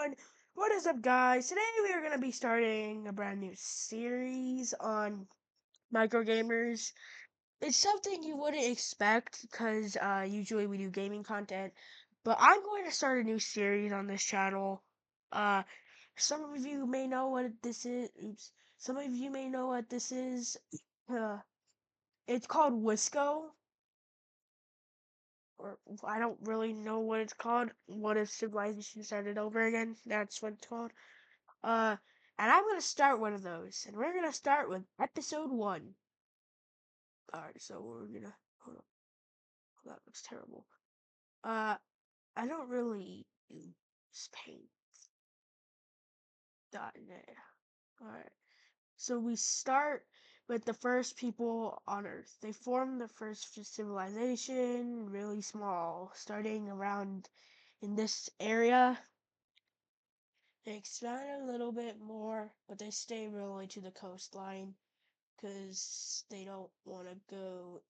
everyone. What is up, guys? Today we are going to be starting a brand new series on micro gamers. It's something you wouldn't expect because usually we do gaming content, but I'm going to start a new series on this channel. Uh, some of you may know what this is. Oops. Some of you may know what this is. Uh, it's called Wisco, or I don't really know what it's called. What if civilization started over again? That's what it's called. Uh, and I'm gonna start one of those, and we're gonna start with episode 1. Alright, so we're gonna hold on. Oh, that looks terrible. Uh, I don't really use paint.net. Alright, so we start with the first people on Earth. They formed the first civilization, really small, starting around in this area. They expand a little bit more, but they stay really to the coastline because they don't want to go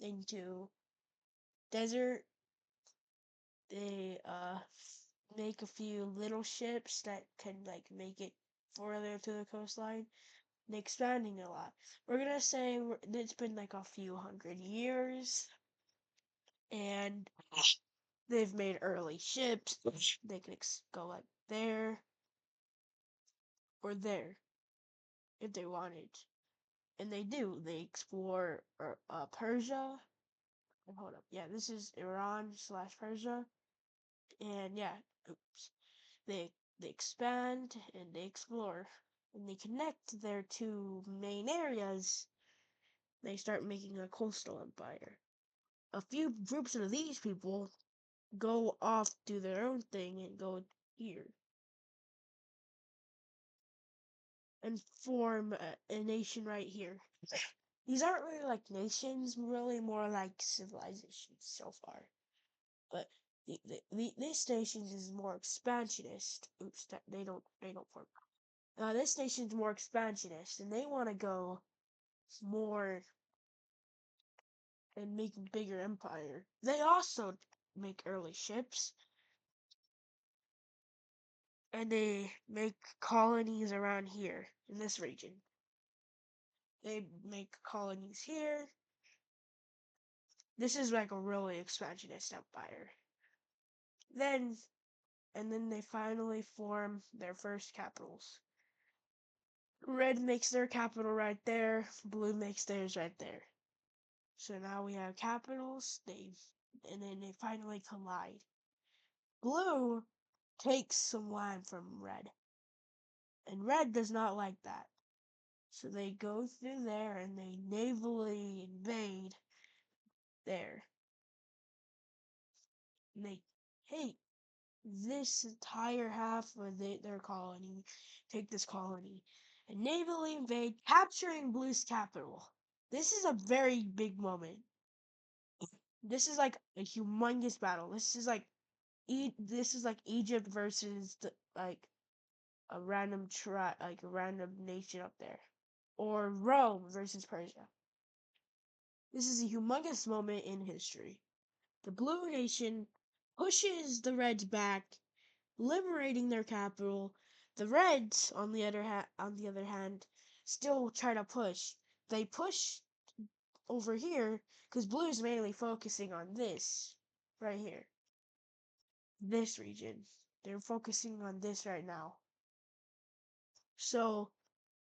into desert. They make a few little ships that can like make it further to the coastline. They're expanding a lot. We're gonna say it's been like a few hundred years, and they've made early ships. They can go like there or there if they wanted, and they do. They explore Persia. Hold up, yeah, this is Iran/Persia. And yeah, oops. They expand and they explore. And they connect their two main areas. They start making a coastal empire. A few groups of these people go off, do their own thing, and go here. And form a nation right here. These aren't really like nations, really more like civilizations so far. But this nation is more expansionist. Oops, they don't form. This nation's more expansionist, and they want to go more and make a bigger empire. They also make early ships, and they make colonies around here in this region. They make colonies here. This is like a really expansionist empire. Then, and then they finally form their first capitals. Red makes their capital right there. Blue makes theirs right there. So now we have capitals. And then they finally collide. Blue takes some land from red, and red does not like that. So they go through there and they navally invade there. And they hate this entire half of their colony, take this colony, and navally invade, capturing Blue's capital. This is a very big moment. This is like a humongous battle. This is like Egypt versus like a random like a random nation up there, or Rome versus Persia. This is a humongous moment in history. The Blue Nation pushes the Reds back, liberating their capital. The Reds, on the other hand, still try to push. They push over here because Blue is mainly focusing on this right here, this region. They're focusing on this right now. So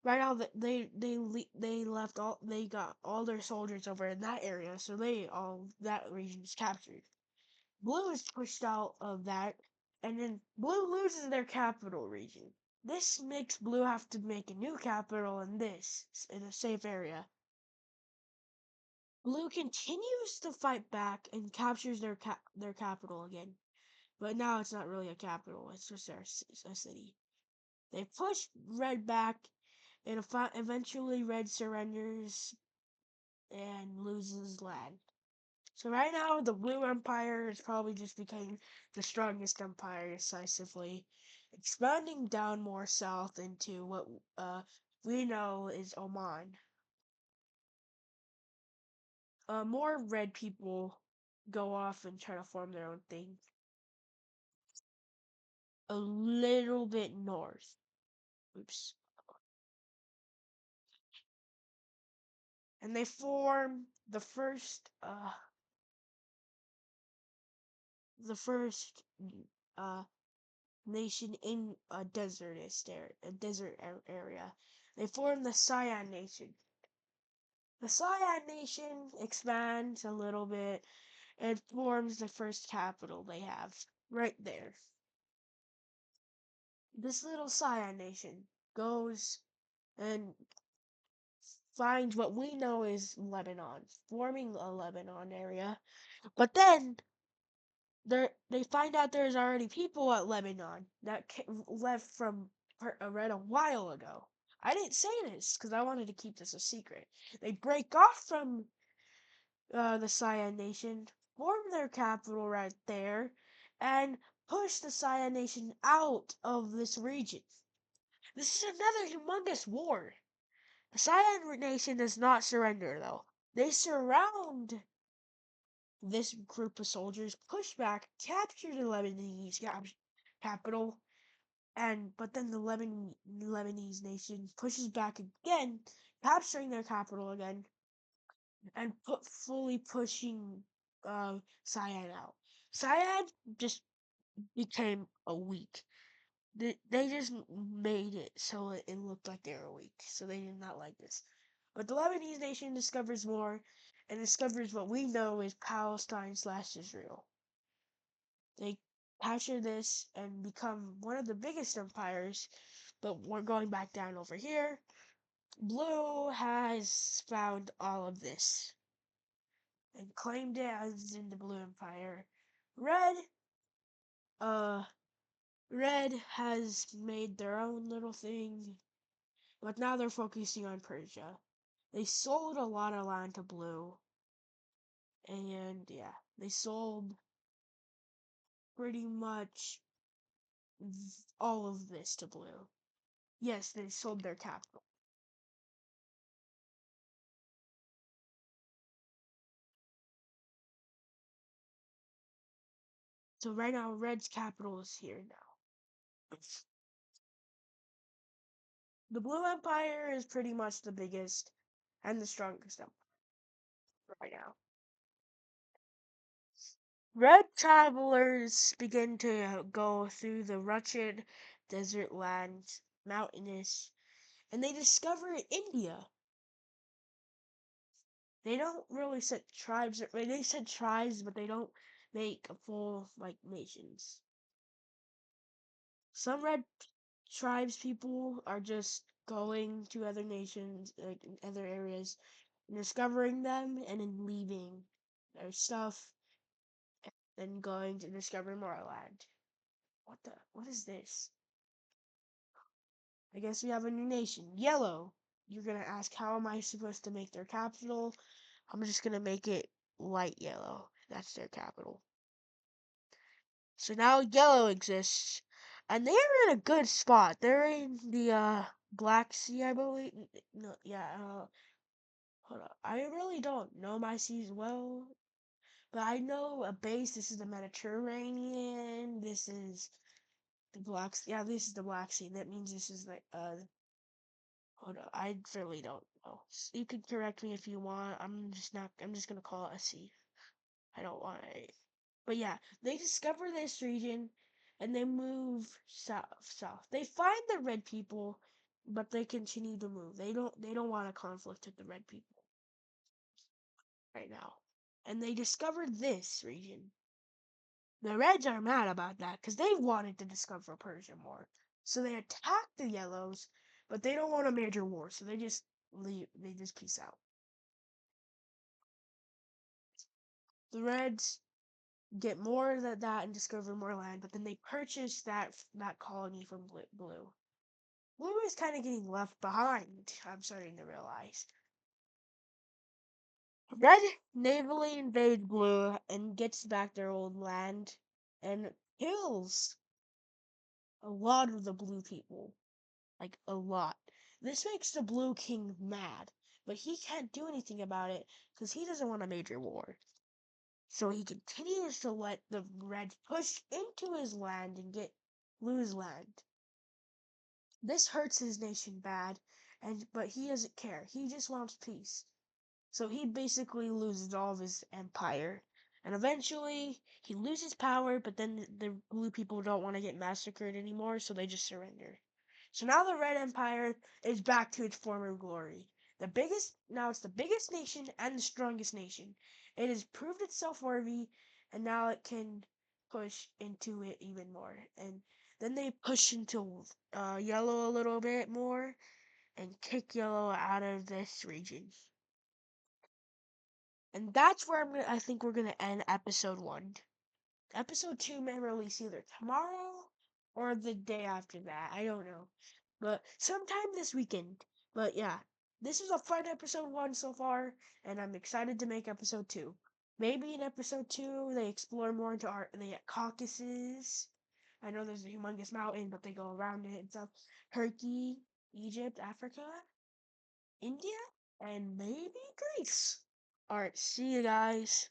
right now they left all they got all their soldiers over in that area, so that region is captured. Blue is pushed out of that, and then Blue loses their capital region. This makes Blue have to make a new capital in a safe area. Blue continues to fight back and captures their capital again, but now it's not really a capital; it's just a city. They push Red back, and eventually Red surrenders and loses land. So right now, the Blue Empire is probably just becoming the strongest empire decisively, expanding down more south into what we know is Oman. More red people go off and try to form their own thing. a little bit north. Oops. And they form the first uh nation in a desert area. They form the Cyan Nation. The Cyan Nation expands a little bit and forms the first capital they have right there. This little Cyan Nation goes and finds what we know is Lebanon, forming a Lebanon area. But then they find out there's already people at Lebanon that left from Red a while ago. I didn't say this because I wanted to keep this a secret. They break off from the Cyan Nation, form their capital right there, and push the Cyan Nation out of this region. This is another humongous war. The Cyan Nation does not surrender, though. They surround this group of soldiers, push back, capture the Lebanese capital, but then the Lebanese nation pushes back again, capturing their capital again, and fully pushing Cyan out. Cyan just became a weak. They just made it so it looked like they were weak. So they did not like this. But the Lebanese nation discovers more and discovers what we know is Palestine/Israel. They capture this and become one of the biggest empires, but we're going back down over here. Blue has found all of this and claimed it as in the Blue Empire. Red, uh, Red has made their own little thing, but now they're focusing on Persia. They sold a lot of land to Blue, and yeah, they sold pretty much all of this to Blue. Yes, they sold their capital. So right now, Red's capital is here now. The Blue Empire is pretty much the biggest and the strongest empire right now. Red travelers begin to go through the rugged desert lands, mountainous, and they discover India. They don't really set tribes, they set tribes, but they don't make a full, like, nations. Some red tribes people are just going to other nations, like in other areas, and discovering them and then leaving their stuff and going to discover more land. What is this? I guess we have a new nation. Yellow. You're gonna ask how am I supposed to make their capital? I'm just gonna make it light yellow. That's their capital. So now yellow exists. And they're in a good spot. They're in the Black Sea, I believe. No, yeah, hold on. I really don't know my seas well. But I know a base, this is the Mediterranean, this is the Black Sea. Yeah, this is the Black Sea. That means this is like hold on, I really don't know. You can correct me if you want. I'm just gonna call it a sea. I don't want to. But yeah, they discover this region and they move south. They find the red people, but they continue to move. They don't want a conflict with the red people right now. And they discover this region. The Reds are mad about that because they wanted to discover Persia more. So they attack the Yellows, but they don't want a major war, so they just leave. They just peace out. The Reds get more than that and discover more land, but then they purchase that colony from Blue. Blue is kind of getting left behind. I'm starting to realize. Red navally invades Blue and gets back their old land and kills a lot of the Blue people. Like, a lot. This makes the Blue King mad, but he can't do anything about it because he doesn't want a major war. So he continues to let the Reds push into his land and get lose land. This hurts his nation bad, but he doesn't care. He just wants peace. So he basically loses all of his empire. And eventually he loses power, but then the blue people don't want to get massacred anymore, so they just surrender. So now the Red Empire is back to its former glory. It's the biggest nation and the strongest nation. It has proved itself worthy, and now it can push into it even more. And then they push into yellow a little bit more and kick yellow out of this region. And that's where I think we're gonna end episode 1. Episode 2 may release either tomorrow or the day after that. I don't know. But sometime this weekend. But yeah, this is a fun episode 1 so far, and I'm excited to make episode 2. Maybe in episode 2 they explore more into the Caucasus. I know there's a humongous mountain, but they go around it and stuff. Turkey, Egypt, Africa, India, and maybe Greece. Alright, see you guys.